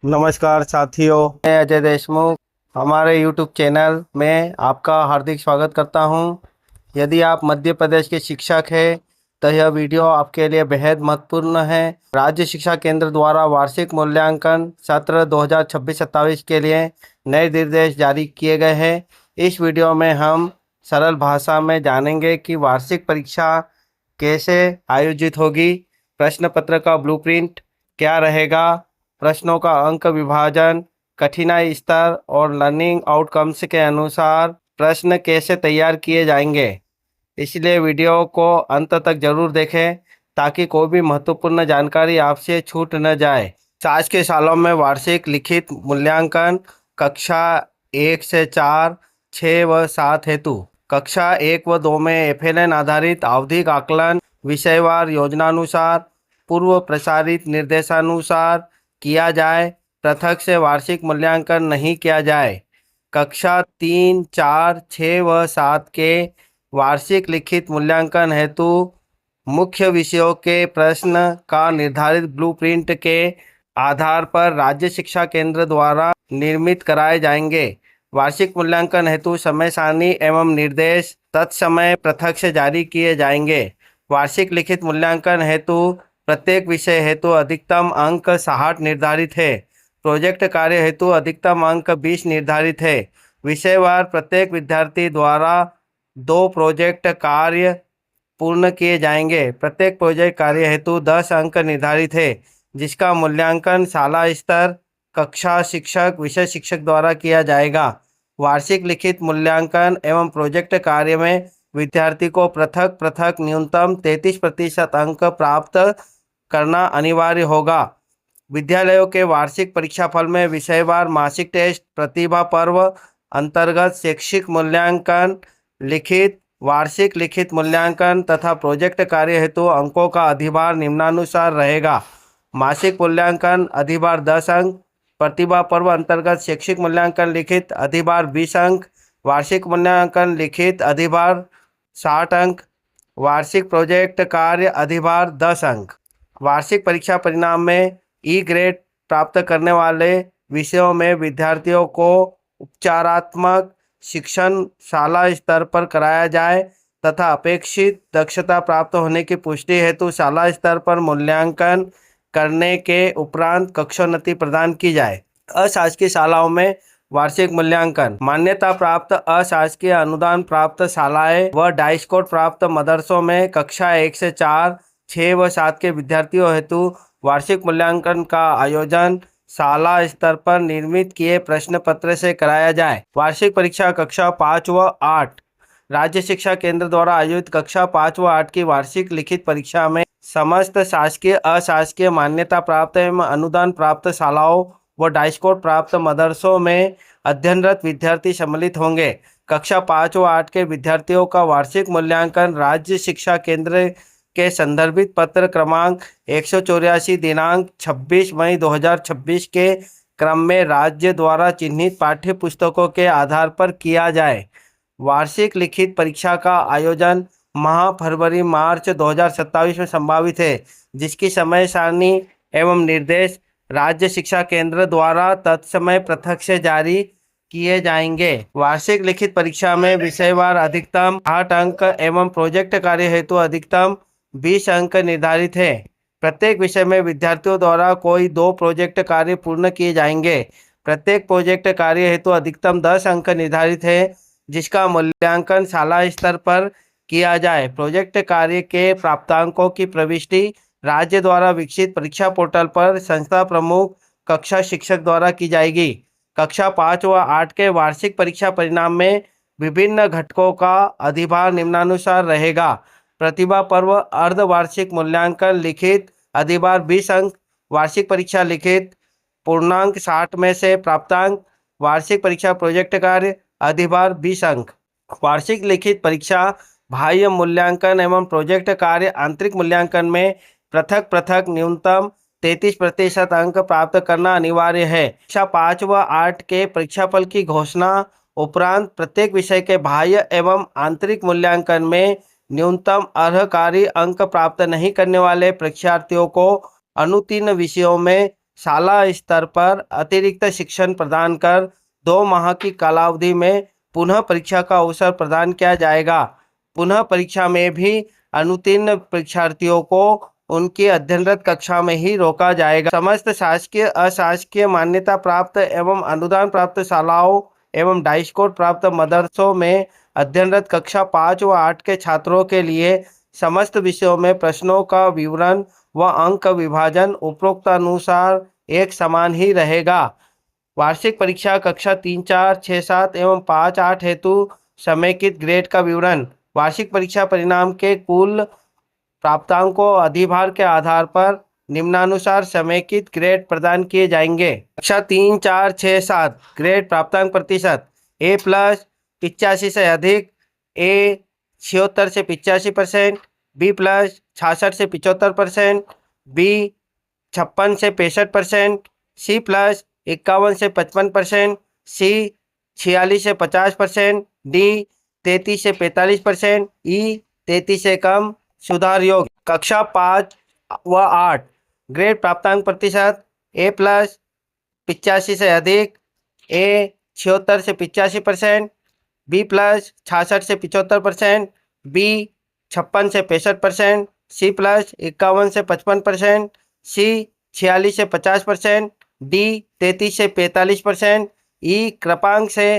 नमस्कार साथियों। मैं अजय देशमुख हमारे YouTube चैनल में आपका हार्दिक स्वागत करता हूं। यदि आप मध्य प्रदेश के शिक्षक हैं तो यह वीडियो आपके लिए बेहद महत्वपूर्ण है। राज्य शिक्षा केंद्र द्वारा वार्षिक मूल्यांकन सत्र 2026-27 के लिए नए निर्देश जारी किए गए हैं। इस वीडियो में हम सरल भाषा में जानेंगे कि वार्षिक परीक्षा कैसे आयोजित होगी, प्रश्न पत्र का ब्लूप्रिंट क्या रहेगा, प्रश्नों का अंक विभाजन, कठिनाई स्तर और लर्निंग आउटकम्स के अनुसार प्रश्न कैसे तैयार किए जाएंगे। इसलिए वीडियो को अंत तक जरूर देखें ताकि कोई भी महत्वपूर्ण जानकारी आपसे छूट न जाए। आज के सालों में वार्षिक लिखित मूल्यांकन कक्षा 1 से 4, 6 व 7 हेतु कक्षा 1 व 2 में एफएलएन आधारित आवधिक आकलन विषयवार योजनानुसार पूर्व प्रसारित निर्देशानुसार किया जाए। पृथक से वार्षिक मूल्यांकन नहीं किया जाए। कक्षा 3, 4, 6 व 7 के वार्षिक लिखित मूल्यांकन हेतु मुख्य विषयों के प्रश्न का निर्धारित ब्लूप्रिंट के आधार पर राज्य शिक्षा केंद्र द्वारा निर्मित कराए जाएंगे। वार्षिक मूल्यांकन हेतु समय सारणी एवं निर्देश तत्समय पृथक से जारी किए जाएंगे। वार्षिक लिखित मूल्यांकन हेतु प्रत्येक विषय हेतु अधिकतम अंक 60 निर्धारित है। प्रोजेक्ट कार्य हेतु अधिकतम अंक 20 निर्धारित है। विषयवार प्रत्येक विद्यार्थी द्वारा 2 प्रोजेक्ट कार्य पूर्ण किए जाएंगे। प्रत्येक प्रोजेक्ट कार्य हेतु 10 अंक निर्धारित है, जिसका मूल्यांकन शाला स्तर कक्षा शिक्षक विषय शिक्षक द्वारा किया जाएगा। वार्षिक लिखित मूल्यांकन एवं प्रोजेक्ट कार्य में विद्यार्थी को पृथक पृथक न्यूनतम 33% अंक प्राप्त करना अनिवार्य होगा। विद्यालयों के वार्षिक परीक्षाफल में विषयवार मासिक टेस्ट, प्रतिभा पर्व अंतर्गत शैक्षिक मूल्यांकन, लिखित वार्षिक लिखित मूल्यांकन तथा प्रोजेक्ट कार्य हेतु अंकों का अधिभार निम्नानुसार रहेगा। मासिक मूल्यांकन अधिभार 10 अंक, प्रतिभा पर्व अंतर्गत शैक्षिक मूल्यांकन लिखित अधिभार 20 अंक, वार्षिक मूल्यांकन लिखित अधिभार 60 अंक, वार्षिक प्रोजेक्ट कार्य अधिभार 10 अंक। वार्षिक परीक्षा परिणाम में ई ग्रेड प्राप्त करने वाले विषयों में विद्यार्थियों को उपचारात्मक शिक्षण शाला स्तर पर कराया जाए तथा अपेक्षित दक्षता प्राप्त होने की पुष्टि हेतु शाला स्तर पर मूल्यांकन करने के उपरांत कक्षोन्नति प्रदान की जाए। अशासकीय शालाओं में वार्षिक मूल्यांकन मान्यता प्राप्त अशासकीय अनुदान प्राप्त शालाएं व डाइस्कोर प्राप्त मदरसों में कक्षा 1 से 4, 6 व 7 के विद्यार्थियों हेतु वार्षिक मूल्यांकन का आयोजन शाला स्तर पर निर्मित किए प्रश्न पत्र से कराया जाए। वार्षिक परीक्षा कक्षा 5 व 8 राज्य शिक्षा केंद्र द्वारा आयोजित कक्षा 5 व 8 की वार्षिक लिखित परीक्षा में समस्त शासकीय अशासकीय मान्यता प्राप्त एवं अनुदान प्राप्त शालाओं व डाइस्कोर प्राप्त मदरसों में अध्ययनरत विद्यार्थी सम्मिलित होंगे। कक्षा 5 व 8 के विद्यार्थियों का वार्षिक मूल्यांकन राज्य शिक्षा केंद्र के संदर्भित पत्र क्रमांक 184 दिनांक 26 मई 2026 के क्रम में राज्य द्वारा चिन्हित पाठ्य पुस्तकों के आधार पर किया जाए। वार्षिक लिखित परीक्षा का आयोजन माह फरवरी मार्च 2027 में संभावित है, जिसकी समय सारणी एवं निर्देश राज्य शिक्षा केंद्र द्वारा तत्समय पृथक से जारी किए जाएंगे। वार्षिक लिखित परीक्षा में विषयवार अधिकतम 8 अंक एवं प्रोजेक्ट कार्य हेतु अधिकतम 20 अंक निर्धारित है। प्रत्येक विषय में विद्यार्थियों द्वारा कोई 2 प्रोजेक्ट कार्य पूर्ण किए जाएंगे। प्रत्येक प्रोजेक्ट कार्य हेतु अधिकतम 10 अंक निर्धारित है, जिसका मूल्यांकन शाला स्तर पर किया जाए। प्रोजेक्ट कार्य के प्राप्तांकों की प्रविष्टि राज्य द्वारा विकसित परीक्षा पोर्टल पर संस्था प्रमुख कक्षा शिक्षक द्वारा की जाएगी। कक्षा 5 व 8 के वार्षिक परीक्षा परिणाम में विभिन्न घटकों का अधिभार निम्नानुसार रहेगा। प्रतिभा पर्व अर्धवार्षिक मूल्यांकन लिखित अधिभार 20 अंक, वार्षिक परीक्षा लिखित पूर्णांक 60 में से प्राप्तांक, वार्षिक परीक्षा प्रोजेक्ट कार्य अधिभार 20 अंक। वार्षिक लिखित परीक्षा बाह्य मूल्यांकन एवं प्रोजेक्ट कार्य आंतरिक मूल्यांकन में पृथक पृथक न्यूनतम 33% अंक प्राप्त करना अनिवार्य है। कक्षा 5 व 8 के परीक्षाफल की घोषणा उपरांत प्रत्येक विषय के बाह्य एवं आंतरिक मूल्यांकन में न्यूनतम अर्हकारी अंक प्राप्त नहीं करने वाले परीक्षार्थियों को अनुत्तीर्ण विषयों में शाला स्तर पर अतिरिक्त शिक्षण प्रदान कर 2 माह की कालावधि में पुनः परीक्षा का अवसर प्रदान किया जाएगा। पुनः परीक्षा में भी अनुत्तीर्ण परीक्षार्थियों को उनकी अध्ययनरत कक्षा में ही रोका जाएगा। समस्त शासकीय अशासकीय मान्यता प्राप्त एवं अनुदान प्राप्त शालाओं एवं डाइस्कोर प्राप्त मदरसों में अध्ययनरत कक्षा 5 व 8 के छात्रों के लिए समस्त विषयों में प्रश्नों का विवरण व अंक विभाजन उपरोक्तानुसार एक समान ही रहेगा। वार्षिक परीक्षा कक्षा 3, 4, 6, 7 एवं 5, 8 हेतु समेकित ग्रेड का विवरण वार्षिक परीक्षा परिणाम के कुल प्राप्तांकों अधिभार के आधार पर निम्नानुसार समेकित ग्रेड प्रदान किए जाएंगे। कक्षा 3, 4, 6, 7 ग्रेड प्राप्तांक प्रतिशत ए प्लस 85 से अधिक, ए 76 से 85%, बी प्लस 66 से 75%, बी 56 से 65%, सी प्लस 51 से 55%, सी 46 से 50%, डी 33 से 45%, ई 33 से कम सुधार योग्य। कक्षा 5 व 8 ग्रेड प्राप्तांक प्रतिशत ए प्लस 85 से अधिक, ए 76 से 85%, बी प्लस 66 से 75%, बी 56 से 65%, सी प्लस 51 से 55%, सी 46 से 50%, डी 33 से 45%, ई कृपांक से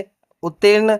उत्तीर्ण,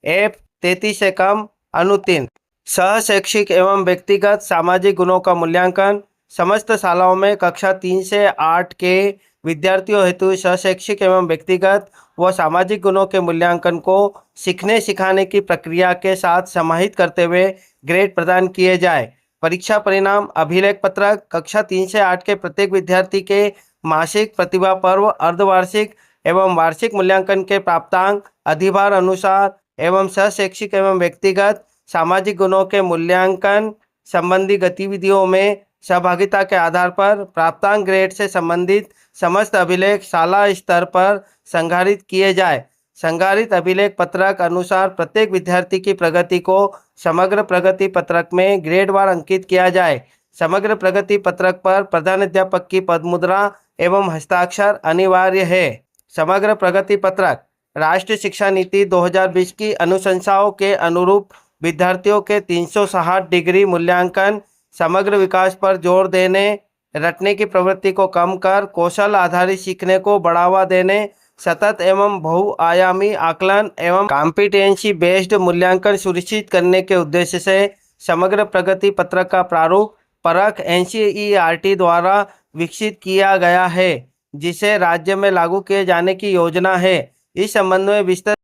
एफ 33 से कम अनुत्तीर्ण। सह शैक्षिक एवं व्यक्तिगत सामाजिक गुणों का मूल्यांकन समस्त शालाओं में कक्षा 3 से 8 के विद्यार्थियों हेतु सह शैक्षिक एवं व्यक्तिगत व सामाजिक गुणों के मूल्यांकन को सीखने सिखाने की प्रक्रिया के साथ समाहित करते हुए ग्रेड प्रदान किए जाए। परीक्षा परिणाम अभिलेख पत्रक कक्षा 3 से 8 के प्रत्येक विद्यार्थी के मासिक प्रतिभा पर्व, अर्धवार्षिक एवं वार्षिक मूल्यांकन के प्राप्तांक अधिभार अनुसार एवं सह शैक्षिक एवं व्यक्तिगत सामाजिक गुणों के मूल्यांकन संबंधी गतिविधियों में सहभागिता के आधार पर प्राप्तांक ग्रेड से संबंधित समस्त अभिलेख शाला स्तर पर संधारित किए जाए। संधारित अभिलेख पत्रक अनुसार प्रत्येक विद्यार्थी की प्रगति को समग्र प्रगति पत्रक में ग्रेडवार अंकित किया जाए। समग्र प्रगति पत्रक पर प्रधानाध्यापक की पदमुद्रा एवं हस्ताक्षर अनिवार्य है। समग्र प्रगति पत्रक राष्ट्रीय शिक्षा नीति 2020 की अनुशंसाओं के अनुरूप विद्यार्थियों के 360 डिग्री मूल्यांकन, समग्र विकास पर जोर देने, रटने की प्रवृत्ति को कम कर कौशल आधारित सीखने को बढ़ावा देने, सतत एवं बहुआयामी आकलन एवं कॉम्पिटेंसी बेस्ड मूल्यांकन सुनिश्चित करने के उद्देश्य से समग्र प्रगति पत्रक का प्रारूप परख एनसीईआरटी द्वारा विकसित किया गया है, जिसे राज्य में लागू किए जाने की योजना है। इस संबंध में विस्तृत